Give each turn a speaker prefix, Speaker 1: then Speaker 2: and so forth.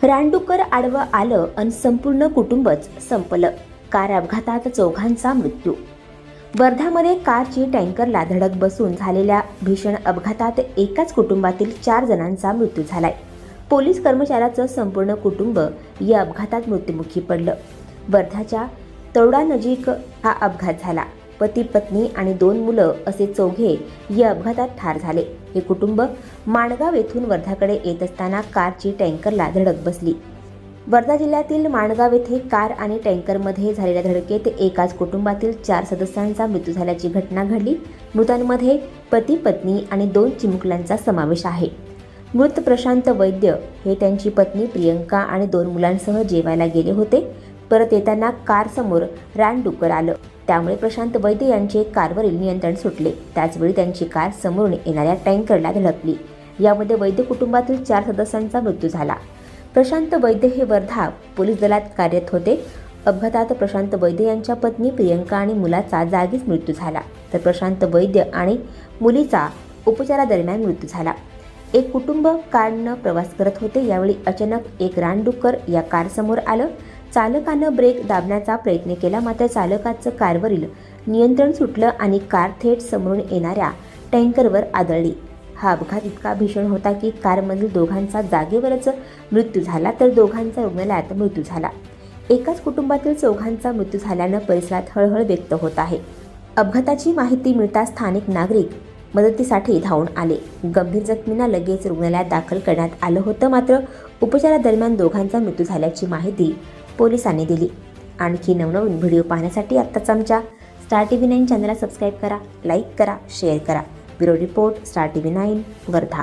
Speaker 1: रानडुक्कर आडवं आलं आणि संपूर्ण कुटुंबच संपलं. कार अपघातात चौघांचा मृत्यू. वर्ध्यामध्ये कारची टँकरला धडक बसून झालेल्या भीषण अपघातात एकाच कुटुंबातील 4 जणांचा मृत्यू झालाय. पोलीस कर्मचाऱ्याचं संपूर्ण कुटुंब या अपघातात मृत्युमुखी पडलं. वर्ध्याच्या तौडा नजीक हा अपघात झाला. पती पत्नी आणि 2 मुलं असे चौघे या अपघातात ठार झाले. हे कुटुंब माणगाव येथून वर्ध्याकडे येत असताना कारची टँकरला धडक बसली. वर्धा जिल्ह्यातील माणगाव येथे कार आणि टँकरमध्ये झालेल्या धडकेत एकाच कुटुंबातील 4 सदस्यांचा मृत्यू झाल्याची घटना घडली. मृतांमध्ये पती पत्नी आणि 2 चिमुकल्यांचा समावेश आहे. मृत प्रशांत वैद्य हे त्यांची पत्नी प्रियंका आणि 2 मुलांसह जेवायला गेले होते. परत येताना कारसमोर रानडुक्कर आलं. त्यामुळे प्रशांत वैद्य यांचे कारवरील नियंत्रण सुटले. त्याचवेळी त्यांची कार समोरून येणाऱ्या टँकरला धडकली. यामध्ये वैद्य कुटुंबातील 4 सदस्यांचा मृत्यू झाला. प्रशांत वैद्य हे वर्धा पोलीस दलात कार्यरत होते. अपघातात प्रशांत वैद्य यांच्या पत्नी प्रियंका आणि मुलाचा जागीच मृत्यू झाला, तर प्रशांत वैद्य आणि मुलीचा उपचारादरम्यान मृत्यू झाला. एक कुटुंब कारनं प्रवास करत होते. यावेळी अचानक एक रानडुक्कर या कारसमोर आलं. चालकानं ब्रेक दाबण्याचा प्रयत्न केला, मात्र चालकाचं कारवरील नियंत्रण सुटलं आणि कार थेट समोरून येणाऱ्या टँकरवर आदळली. हा अपघात इतका भीषण होता की कारमधील दोघांचा जागेवरच मृत्यू झाला, तर दोघांचा रुग्णालयात मृत्यू झाला. एकाच कुटुंबातील चौघांचा मृत्यू झाल्यानं परिसरात हळहळ व्यक्त होत आहे. अपघाताची माहिती मिळताच स्थानिक नागरिक मदतीसाठी धावून आले. गंभीर जखमींना लगेच रुग्णालयात दाखल करण्यात आलं होतं, मात्र उपचारादरम्यान दोघांचा मृत्यू झाल्याची माहिती पोलिसांनी दिली. आणखी नवनवीन व्हिडिओ पाहण्यासाठी आत्ताच आमच्या स्टार TV 9 चॅनलला सबस्क्राईब करा, लाईक करा, शेअर करा. Bureau report, star TV 9 Wardha.